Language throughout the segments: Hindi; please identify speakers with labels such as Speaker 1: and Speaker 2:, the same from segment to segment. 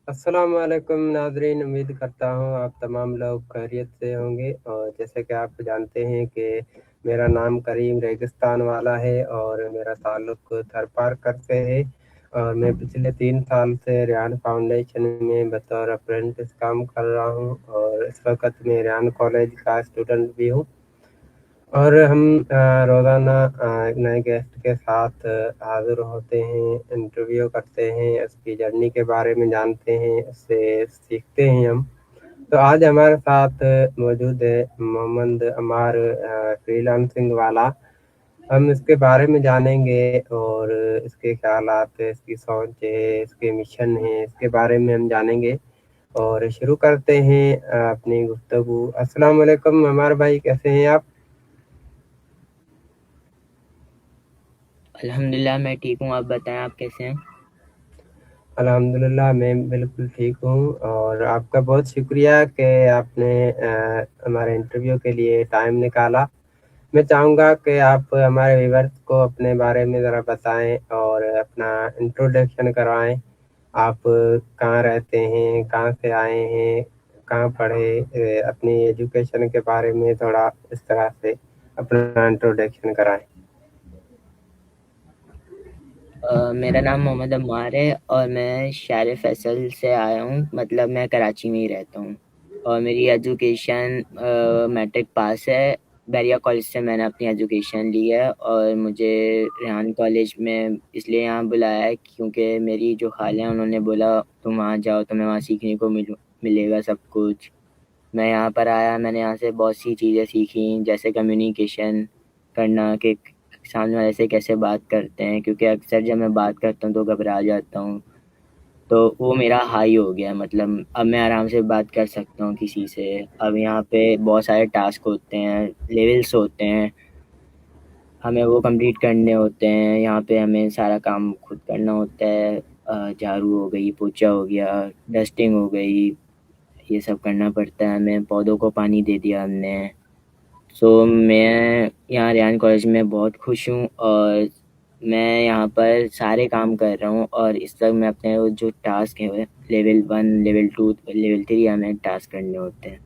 Speaker 1: अस्सलाम वालेकुम नाज़रीन, उम्मीद करता हूँ आप तमाम लोग खैरियत से होंगे। और जैसे कि आप जानते हैं कि मेरा नाम करीम रेगिस्तान वाला है और मेरा ताल्लुक़ थरपारकर से है। और मैं पिछले 3 साल से रेहान फाउंडेशन में बतौर अप्रेंटिस काम कर रहा हूँ और इस वक़्त मैं रेहान कॉलेज का स्टूडेंट भी हूँ। और हम रोज़ाना नए गेस्ट के साथ हाज़िर होते हैं, इंटरव्यू करते हैं, उसकी जर्नी के बारे में जानते हैं, उससे सीखते हैं हम। तो आज हमारे साथ मौजूद है मोहम्मद अमार फ्रीलांसिंग वाला। हम इसके बारे में जानेंगे और इसके ख़्यालात, इसकी सोच है, इसके मिशन है, इसके बारे में हम जानेंगे। और शुरू करते हैं अपनी गुफ्तगू। अस्सलाम वालेकुम अमार भाई, कैसे हैं आप?
Speaker 2: अल्हम्दुलिल्लाह मैं ठीक हूँ। आप बताएं, आप कैसे हैं?
Speaker 1: अल्हम्दुलिल्लाह मैं बिल्कुल ठीक हूँ और आपका बहुत शुक्रिया कि आपने हमारे इंटरव्यू के लिए टाइम निकाला। मैं चाहूँगा कि आप हमारे व्यूअर्स को अपने बारे में ज़रा बताएँ और अपना इंट्रोडक्शन करवाएँ। आप कहाँ रहते हैं? कहाँ से आए हैं? कहाँ पढ़े? अपनी एजुकेशन के बारे में थोड़ा इस तरह से अपना इंट्रोडक्शन कराएँ।
Speaker 2: मेरा नाम मोहम्मद अम्मार है और मैं शार फैसल से आया हूँ। मतलब मैं कराची में ही रहता हूँ और मेरी एजुकेशन मैट्रिक पास है। बैरिया कॉलेज से मैंने अपनी एजुकेशन ली है और मुझे रेहान कॉलेज में इसलिए यहाँ बुलाया है क्योंकि मेरी जो खाला हैं उन्होंने बोला तुम वहाँ जाओ, तुम्हें वहाँ सीखने को मिलेगा सब कुछ। मैं यहाँ पर आया, मैंने यहाँ से बहुत सी चीज़ें सीखी जैसे कम्युनिकेशन करना कि सामने वाले से कैसे बात करते हैं, क्योंकि अक्सर जब मैं बात करता हूँ तो घबरा जाता हूँ। तो वो मेरा हाई हो गया, मतलब अब मैं आराम से बात कर सकता हूँ किसी से। अब यहाँ पे बहुत सारे टास्क होते हैं, लेवल्स होते हैं, हमें वो कंप्लीट करने होते हैं। यहाँ पे हमें सारा काम खुद करना होता है। झाड़ू हो गई, पोछा हो गया, डस्टिंग हो गई, ये सब करना पड़ता है हमें। पौधों को पानी दे दिया हमने। मैं यहाँ रेहान कॉलेज में बहुत खुश हूँ और मैं यहाँ पर सारे काम कर रहा हूँ और इस वक्त मैं अपने वो जो टास्क है लेवल 1, लेवल 2, लेवल 3 हमें टास्क करने होते हैं।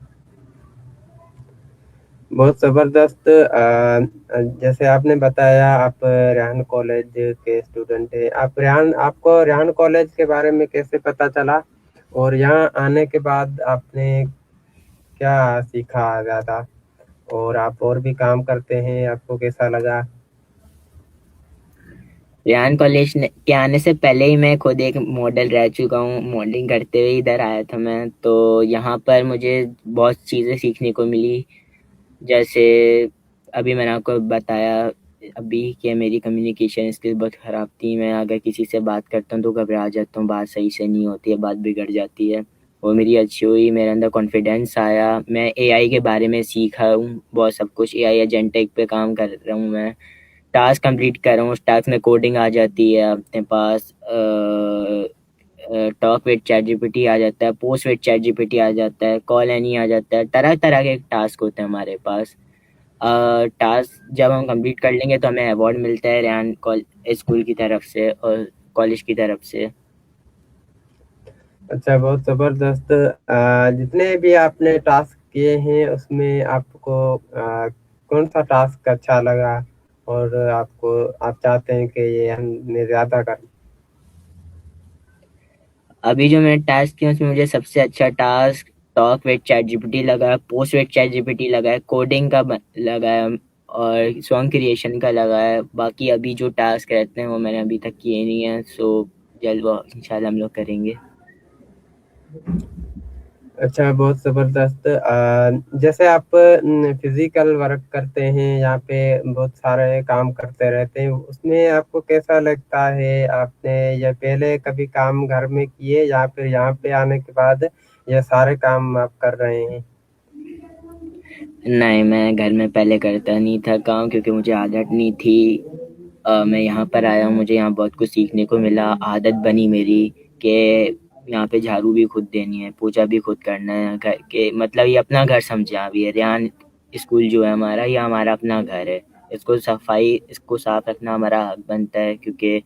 Speaker 1: बहुत ज़बरदस्त। जैसे आपने बताया आप रेहान कॉलेज के स्टूडेंट हैं। आपको रेहान कॉलेज के बारे में कैसे पता चला? और यहाँ आने के बाद आपने क्या सीखा ज़्यादा? और आप और भी काम करते हैं, आपको कैसा लगा?
Speaker 2: रेहान कॉलेज के आने से पहले ही मैं खुद एक मॉडल रह चुका हूँ। मॉडलिंग करते हुए इधर आया था मैं, तो यहाँ पर मुझे बहुत चीज़ें सीखने को मिली। जैसे अभी मैंने आपको बताया अभी कि मेरी कम्युनिकेशन स्किल बहुत ख़राब थी। मैं अगर किसी से बात करता हूँ तो घबरा जाता हूँ, बात सही से नहीं होती है, बात बिगड़ जाती है। वो मेरी अच्छी हुई, मेरे अंदर कॉन्फिडेंस आया। मैं एआई के बारे में सीखा हूँ बहुत सब कुछ। एआई एजेंटिक पे काम कर रहा हूँ मैं, टास्क कंप्लीट कर रहा हूँ। उस टास्क में कोडिंग आ जाती है अपने पास। टॉक विद चैट जीपीटी आ जाता है, पोस्ट विद चैट जीपीटी आ जाता है, कॉल एनी आ जाता है। तरह तरह के टास्क होते हैं हमारे पास। टास्क जब हम कंप्लीट कर लेंगे तो हमें अवार्ड मिलता है रेहान स्कूल की तरफ से और कॉलेज की तरफ से।
Speaker 1: अच्छा, बहुत ज़बरदस्त। जितने भी आपने टास्क किए हैं उसमें आपको कौन-सा टास्क अच्छा लगा? और आप चाहते हैं कि ये मैं ज़्यादा करूँ?
Speaker 2: अभी जो मैंने टास्क किया उसमें मुझे सबसे अच्छा task talk with chat GPT लगा है, पोस्ट विद चैट जीपीटी लगा है, कोडिंग का लगा है और सॉन्ग क्रिएशन का लगा है। बाकी अभी जो टास्क रहते हैं वो मैंने अभी तक किए नहीं है, सो जल्द वो इंशाल्लाह हम लोग करेंगे।
Speaker 1: अच्छा, बहुत ज़बरदस्त। जैसे आप फ़िज़िकल वर्क करते हैं, यहाँ पे बहुत सारे काम करते रहते हैं, उसमें आपको कैसा लगता है? आपने या पहले कभी काम घर में किए या फिर यहाँ पे आने के बाद ये सारे काम आप कर रहे हैं?
Speaker 2: नहीं, मैं घर में पहले करता नहीं था काम क्योंकि मुझे आदत नहीं थी। मैं यहाँ पर आया हूँ, मुझे यहाँ बहुत कुछ सीखने को मिला। आदत बनी मेरी कि यहाँ पे झाड़ू भी खुद देनी है, पोछा भी खुद करना है। घर के मतलब ये अपना घर समझे आप। ये रेहान स्कूल जो है हमारा, ये हमारा अपना घर है। इसको साफ रखना हमारा हक बनता है क्योंकि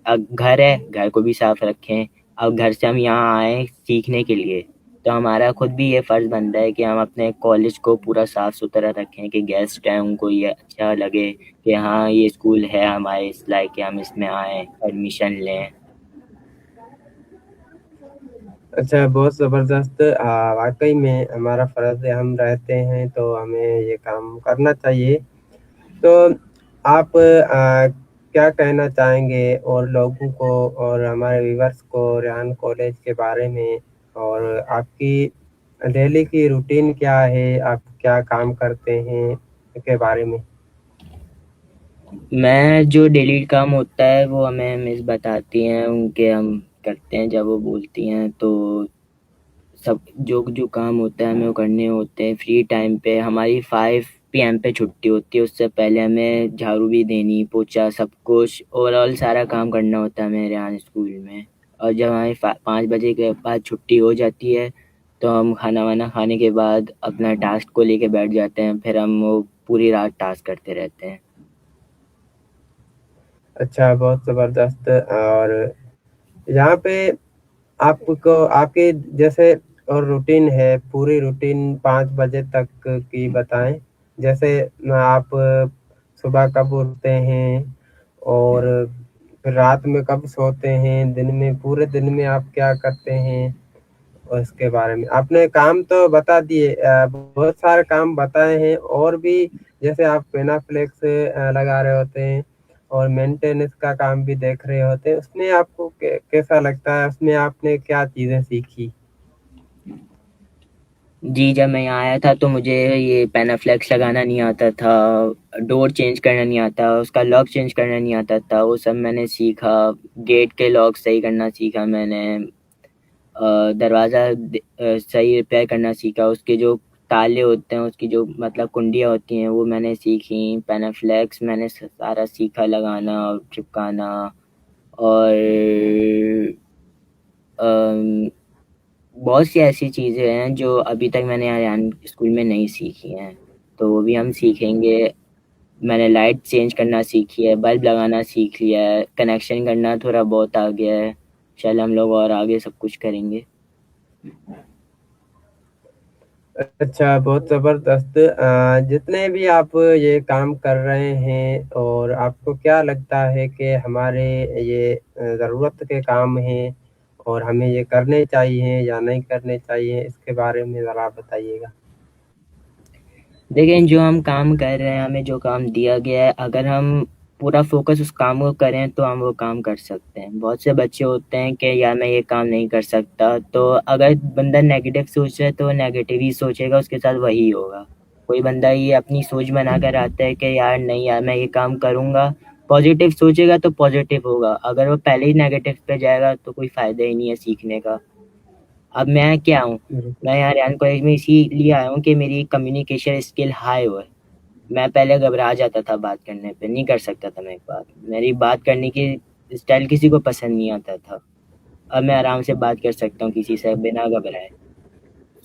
Speaker 2: घर है, घर को भी साफ रखें। अब घर से हम यहाँ आए सीखने के लिए, तो हमारा खुद भी ये फ़र्ज़ बनता है कि हम अपने कॉलेज को पूरा साफ़ सुथरा रखें, कि गेस्ट हैं उनको ये अच्छा लगे कि हाँ ये स्कूल है हमारे इस लायक कि हम इसमें आए एडमिशन लें।
Speaker 1: अच्छा, बहुत ज़बरदस्त। वाक़ई में हमारा फ़र्ज़ है, हम रहते हैं तो हमें ये काम करना चाहिए। तो आप क्या कहना चाहेंगे और लोगों को और हमारे व्यूअर्स को रेहान कॉलेज के बारे में, और आपकी डेली की रूटीन क्या है? आप क्या काम करते हैं के बारे में?
Speaker 2: मैं जो डेली काम होता है वो हमें मिस बताती हैं, उनके हम करते हैं जब वो बोलती हैं, तो सब जो जो काम होता है हमें वो करने होते हैं। फ्री टाइम पे हमारी 5 PM पे छुट्टी होती है, उससे पहले हमें झाड़ू भी देनी, पोछा, सब कुछ ओवरऑल सारा काम करना होता है मेरे यहाँ स्कूल में। और जब हमारी 5 बजे के बाद छुट्टी हो जाती है तो हम खाना वाना खाने के बाद अपना टास्क को लेके बैठ जाते हैं, फिर हम वो पूरी रात टास्क करते रहते हैं।
Speaker 1: अच्छा, बहुत ज़बरदस्त। और यहाँ पे आपको आपके जैसे और रूटीन है, पूरी रूटीन 5 बजे तक की बताएँ? जैसे आप सुबह कब उठते हैं और फिर रात में कब सोते हैं? दिन में पूरे दिन में आप क्या करते हैं? और इसके बारे में आपने काम तो बता दिए, बहुत सारे काम बताए हैं, और भी जैसे आप पेनाफ्लेक्स लगा रहे होते हैं और मेंटेनेंस का काम भी देख रहे होते हैं, उसमें आपको कैसा लगता है? उसमें आपने क्या चीज़ें सीखी?
Speaker 2: जी, जब मैं यहाँ आया था तो मुझे ये पैनाफ्लेक्स लगाना नहीं आता था, डोर चेंज करना नहीं आता, उसका लॉक चेंज करना नहीं आता था, वो सब मैंने सीखा। गेट के लॉक सही करना सीखा मैंने। दरवाज़ा सही रिपेयर करना सीखा, उसके जो ताले होते हैं, उसकी जो मतलब कुंडियाँ होती हैं वो मैंने सीखी। पैनाफ्लेक्स मैंने सारा सीखा लगाना और चिपकाना। और अम, बहुत सी ऐसी चीज़ें हैं जो अभी तक मैंने आर्यन स्कूल में नहीं सीखी हैं, तो वो भी हम सीखेंगे। मैंने लाइट चेंज करना सीखी है, बल्ब लगाना सीख लिया है, कनेक्शन करना थोड़ा बहुत आ गया है। चल हम लोग और आगे सब कुछ करेंगे।
Speaker 1: अच्छा, बहुत ज़बरदस्त। जितने भी आप ये काम कर रहे हैं, और आपको क्या लगता है कि हमारे ये ज़रूरत के काम हैं और हमें ये करने चाहिए या नहीं करने चाहिए? इसके बारे में ज़रा बताइएगा।
Speaker 2: देखिए, जो हम काम कर रहे हैं, हमें जो काम दिया गया है, अगर हम पूरा फ़ोकस उस काम को करें, तो हम वो काम कर सकते हैं। बहुत से बच्चे होते हैं कि यार मैं ये काम नहीं कर सकता, तो अगर बंदा नेगेटिव सोच रहा है, तो नेगेटिव ही सोचेगा, उसके साथ वही होगा। कोई बंदा ये अपनी सोच बनाकर आता है कि यार नहीं यार मैं ये काम करूँगा, पॉज़िटिव सोचेगा तो पॉज़िटिव होगा। अगर वो पहले ही नेगेटिव पे जाएगा, तो कोई फ़ायदा ही नहीं है सीखने का। अब मैं क्या हूँ,
Speaker 1: बिल्कुल।
Speaker 2: मैं यहाँ रेहान कॉलेज में इसीलिए आया हूँ कि मेरी कम्युनिकेशन स्किल हाई हो। मैं पहले घबरा जाता था बात करने पे, नहीं कर सकता था मैं एक बात। मेरी बात करने की स्टाइल किसी को पसंद नहीं आता था। अब मैं आराम से बात कर सकता हूँ किसी से बिना घबराए।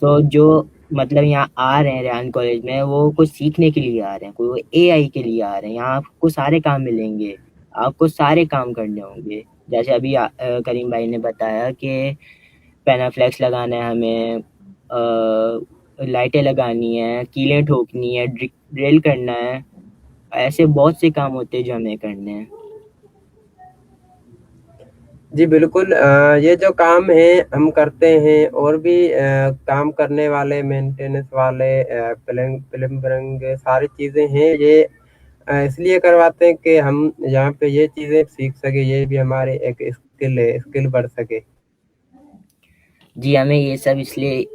Speaker 2: तो जो मतलब यहाँ आ रहे हैं रेहान कॉलेज में, वो कुछ सीखने के लिए आ रहे हैं, कोई वो एआई के लिए आ रहे हैं। यहाँ आपको सारे काम मिलेंगे, आपको सारे काम करने होंगे। जैसे अभी करीम भाई ने बताया कि पैनाफ्लेक्स लगाना है हमें, लाइटें लगानी है, कीलें ठोकनी है, ड्रिल करना है। ऐसे बहुत से काम होते हैं जो हमें करने हैं।
Speaker 1: जी, बिल्कुल। ये जो काम है हम करते हैं, और भी काम करने वाले, मेंटेनेंस वाले, प्लम्बिंग सारी चीज़ें हैं। ये इसलिए करवाते हैं कि हम यहाँ पे ये चीज़ें सीख सकें, ये भी हमारे एक स्किल है, स्किल बढ़ सके।
Speaker 2: जी, हमें ये सब इसलिए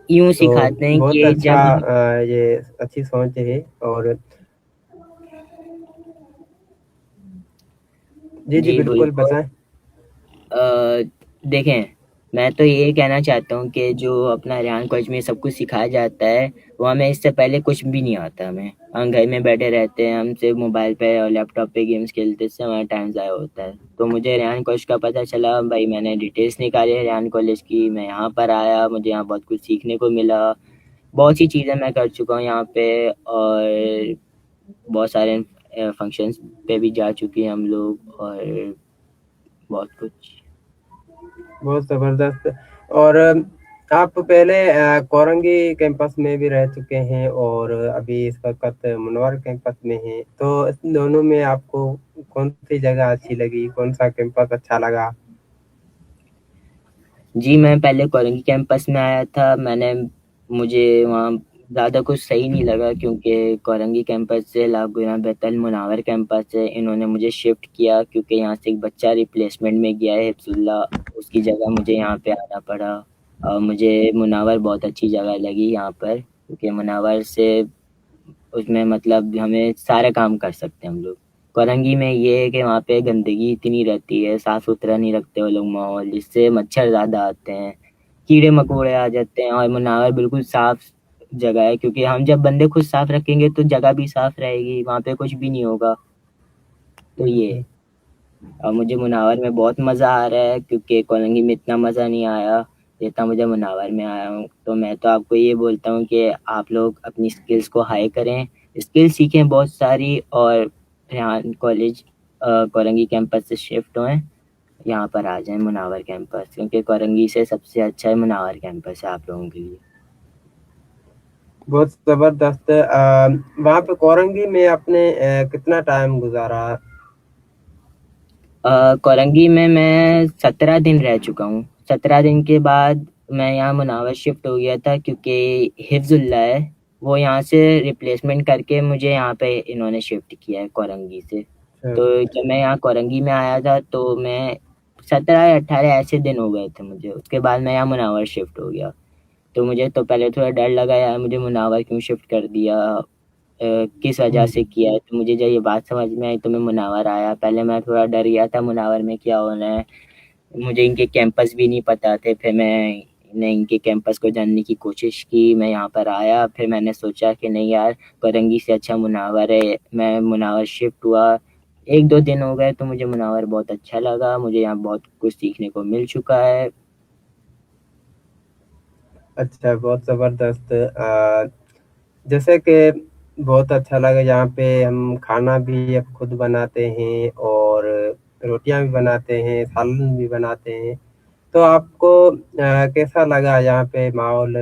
Speaker 2: यूँ
Speaker 1: तो
Speaker 2: सिखाते हैं
Speaker 1: बहुत
Speaker 2: कि
Speaker 1: अच्छा,
Speaker 2: जब हम
Speaker 1: ये अच्छी सोच है। और जी, जी,
Speaker 2: जी,
Speaker 1: बिल्कुल
Speaker 2: बिल्कुल।
Speaker 1: बताएँ।
Speaker 2: देखें, मैं तो ये कहना चाहता हूँ कि जो अपना रेहान कॉलेज में सब कुछ सिखाया जाता है, वो हमें इससे पहले कुछ भी नहीं आता हमें। हम घर में बैठे रहते हैं, हम सिर्फ़ मोबाइल पे और लैपटॉप पे गेम्स खेलते, इससे हमारा टाइम ज़ाया होता है। तो मुझे रेहान कॉलेज का पता चला, भाई मैंने डिटेल्स निकाली है रेहान कॉलेज की, मैं यहाँ पर आया, मुझे यहाँ बहुत कुछ सीखने को मिला। बहुत सी चीज़ें मैं कर चुका हूँ यहाँ पे, और बहुत सारे फंक्शंस पे भी जा चुके हैं हम लोग, और बहुत कुछ।
Speaker 1: बहुत ज़बरदस्त। और आप पहले कोरंगी कैंपस में भी रह चुके हैं और अभी इस वक़्त मुनव्वर कैंपस में हैं। तो इन दोनों में आपको कौन-सी जगह अच्छी लगी? कौन-सा कैंपस अच्छा लगा?
Speaker 2: जी, मैं पहले कोरंगी कैंपस में आया था। मुझे वहाँ ज़्यादा कुछ सही नहीं लगा, क्योंकि कोरंगी कैंपस से लाख गुना बेहतर मुनावर कैंपस है। इन्होंने मुझे शिफ्ट किया क्योंकि यहाँ से एक बच्चा रिप्लेसमेंट में गया है हिफ्ज़ुल्लाह, उसकी जगह मुझे यहाँ पे आना पड़ा। और मुझे मुनावर बहुत अच्छी जगह लगी यहाँ पर, क्योंकि मुनावर से उसमें मतलब हमें सारे काम कर सकते हैं हम लोग। कोरंगी में ये है कि वहाँ पे गंदगी इतनी रहती है, साफ सुथरा नहीं रखते वो लोग माहौल, जिससे मच्छर ज़्यादा आते हैं, कीड़े मकोड़े आ जाते हैं। और मुनावर बिल्कुल साफ जगह है, क्योंकि हम जब बंदे खुद साफ रखेंगे तो जगह भी साफ रहेगी, वहाँ पे कुछ भी नहीं होगा। तो ये
Speaker 1: बिल्कुल।
Speaker 2: और मुझे मुनावर में बहुत मज़ा आ रहा है, क्योंकि कोलंगी में इतना मज़ा नहीं आया जितना मुझे मुनावर में आया हूँ। तो मैं तो आपको ये बोलता हूँ कि आप लोग अपनी स्किल्स को हाई करें, स्किल सीखें बहुत सारी, और यहाँ कॉलेज कोरंगी कैंपस से शिफ्ट होएं, यहाँ पर आ जाएं मुनावर कैंपस, क्योंकि कोरंगी से सबसे अच्छा है मुनावर कैंपस है आप लोगों के लिए।
Speaker 1: बहुत ज़बरदस्त। वहाँ पे कोरंगी में आपने कितना टाइम गुज़ारा?
Speaker 2: कोरंगी में मैं 17 दिन रह चुका हूँ। 17 दिन के बाद मैं यहाँ मुनावर शिफ्ट हो गया था, क्योंकि हिफ्जुल्ला है, वो यहाँ से रिप्लेसमेंट करके मुझे यहाँ पे इन्होंने शिफ्ट किया है कोरंगी से।
Speaker 1: अच्छा।
Speaker 2: तो जब मैं यहाँ कोरंगी में आया था तो मैं 17 या 18 ऐसे दिन हो गए थे मुझे, उसके बाद मैं यहाँ मुनावर शिफ्ट हो गया। तो मुझे तो पहले थोड़ा डर लगा, यार मुझे मुनावर क्यों शिफ्ट कर दिया, किस वजह
Speaker 1: हुँ।
Speaker 2: से किया है। तो मुझे जब ये बात समझ में आई तो मैं मुनावर आया। पहले मैं थोड़ा डर गया था मुनावर में क्या होना है, मुझे इनके कैंपस भी नहीं पता थे। फिर मैंने इनके कैंपस को जानने की कोशिश की, मैं यहाँ पर आया, फिर मैंने सोचा कि नहीं यार, कोरंगी से अच्छा मुनावर है। मैं मुनावर शिफ्ट हुआ, 1-2 दिन हो गए तो मुझे मुनावर बहुत अच्छा लगा, मुझे यहाँ बहुत कुछ सीखने को मिल चुका है।
Speaker 1: अच्छा, बहुत ज़बरदस्त। जैसे कि बहुत अच्छा लगा यहाँ पे हम खाना भी अब खुद बनाते हैं और रोटियाँ भी बनाते हैं, सालन भी बनाते हैं। तो आपको कैसा लगा यहाँ पे माहौल?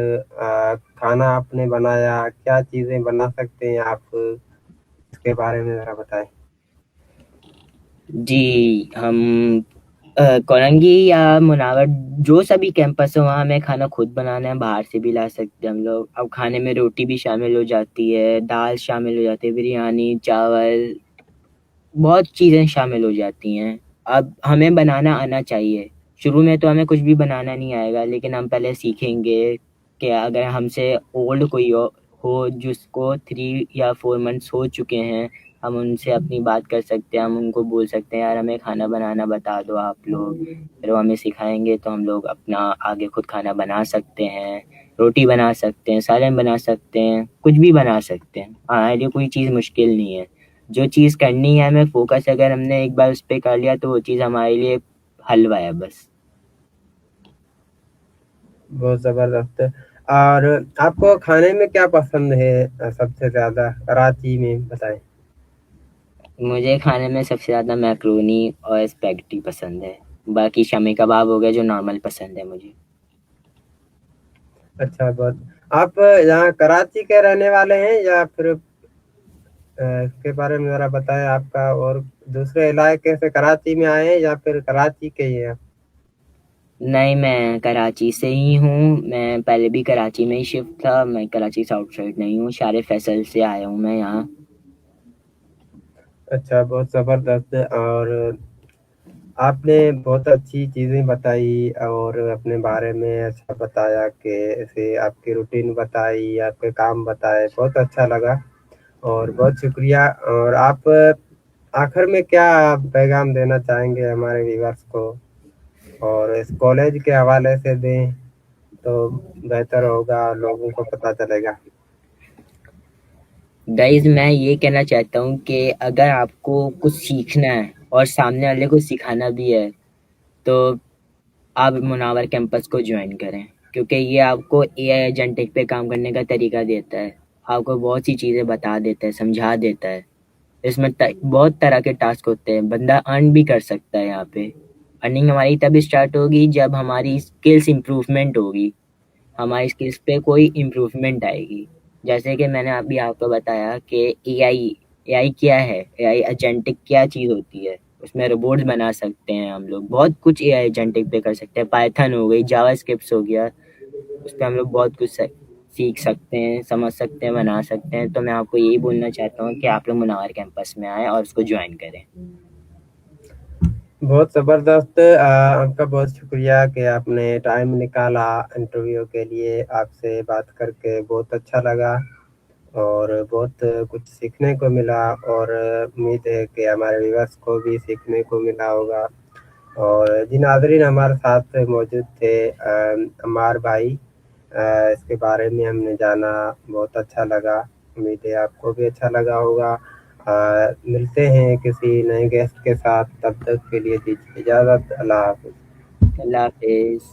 Speaker 1: खाना आपने बनाया, क्या चीज़ें बना सकते हैं आप? इसके बारे में ज़रा बताएँ।
Speaker 2: जी, हम कोरंगी या मुनावर जो सभी कैंपस है वहाँ हमें खाना खुद बनाना है, बाहर से भी ला सकते हैं हम लोग। अब खाने में रोटी भी शामिल हो जाती है, दाल शामिल हो जाती है, बिरयानी, चावल, बहुत चीज़ें शामिल हो जाती हैं। अब हमें बनाना आना चाहिए। शुरू में तो हमें कुछ भी बनाना नहीं आएगा, लेकिन हम पहले सीखेंगे कि अगर हमसे ओल्ड कोई हो जिसको 3 या 4 मंथ्स हो चुके हैं, हम उनसे अपनी बात कर सकते हैं। हम उनको बोल सकते हैं यार हमें खाना बनाना बता दो आप लोग, फिर वो हमें सिखाएंगे तो हम लोग अपना आगे खुद खाना बना सकते हैं। रोटी बना सकते हैं, सालन बना सकते हैं, कुछ भी बना सकते हैं। हमारे लिए कोई चीज़ मुश्किल नहीं है। जो चीज़ करनी है हमें फोकस अगर हमने एक बार उस पे कर लिया तो वो चीज़ हमारे लिए हलवा है बस।
Speaker 1: बहुत ज़बरदस्त। और आपको खाने में क्या पसंद है सबसे ज़्यादा कराची में बताएँ?
Speaker 2: मुझे खाने में सबसे ज़्यादा मैक्रोनी और स्पैगेटी पसंद है। बाकी शामी कबाब हो गया जो नॉर्मल पसंद है मुझे।
Speaker 1: अच्छा, बहुत। आप यहाँ कराची के रहने वाले हैं या फिर इसके बारे में ज़रा बताएँ आपका और दूसरे इलाके से कराची में आए हैं या फिर कराची के ही हैं आप?
Speaker 2: नहीं, मैं कराची से ही हूँ। मैं पहले भी कराची में ही शिफ्ट था। मैं कराची साउथ साइड नहीं हूँ, शारे फैसल से आया हूँ मैं यहाँ।
Speaker 1: अच्छा, बहुत ज़बरदस्त। और आपने बहुत अच्छी चीज़ें बताई और अपने बारे में अच्छा बताया कि ऐसे आपकी रूटीन बताई, आपके काम बताए, बहुत अच्छा लगा और बहुत शुक्रिया। और आप आखिर में क्या पैगाम देना चाहेंगे हमारे व्यूअर्स को? और इस कॉलेज के हवाले से दें तो बेहतर होगा, लोगों को पता चलेगा।
Speaker 2: गाइज मैं ये कहना चाहता हूँ कि अगर आपको कुछ सीखना है और सामने वाले को सिखाना भी है तो आप मुनावर कैंपस को ज्वाइन करें, क्योंकि ये आपको एआई एजेंटिक पे काम करने का तरीका देता है। आपको बहुत सी चीज़ें बता देता है, समझा देता है। इसमें बहुत तरह के टास्क होते हैं, बंदा अर्न भी कर सकता है यहाँ पे। अर्निंग हमारी तब स्टार्ट होगी जब हमारी स्किल्स इम्प्रूवमेंट होगी, हमारी स्किल्स पे कोई इम्प्रूवमेंट आएगी। जैसे कि मैंने अभी आपको बताया कि एआई, एआई क्या है, एआई एजेंटिक क्या चीज़ होती है। उसमें रोबोट्स बना सकते हैं हम लोग, बहुत कुछ एआई एजेंटिक पे कर सकते हैं। पाइथन हो गई, जावा स्क्रिप्ट हो गया, उस पे हम लोग बहुत कुछ सीख सकते हैं, समझ सकते हैं, बना सकते हैं। तो मैं आपको यही बोलना चाहता हूँ कि आप लोग मुनावर कैंपस में आएँ और उसको ज्वाइन करें।
Speaker 1: बहुत ज़बरदस्त। आपका बहुत शुक्रिया कि आपने टाइम निकाला इंटरव्यू के लिए। आपसे बात करके बहुत अच्छा लगा और बहुत कुछ सीखने को मिला, और उम्मीद है कि हमारे व्यूअर्स को भी सीखने को मिला होगा। और जिन नाज़रीन हमारे साथ मौजूद थे, अम्मार भाई, इसके बारे में हमने जाना, बहुत अच्छा लगा। उम्मीद है आपको भी अच्छा लगा होगा। मिलते हैं किसी नए गेस्ट के साथ, तब तक के लिए दीजिए इजाज़त। अल्लाह हाफ़िज़।
Speaker 2: अल्लाह हाफिज़।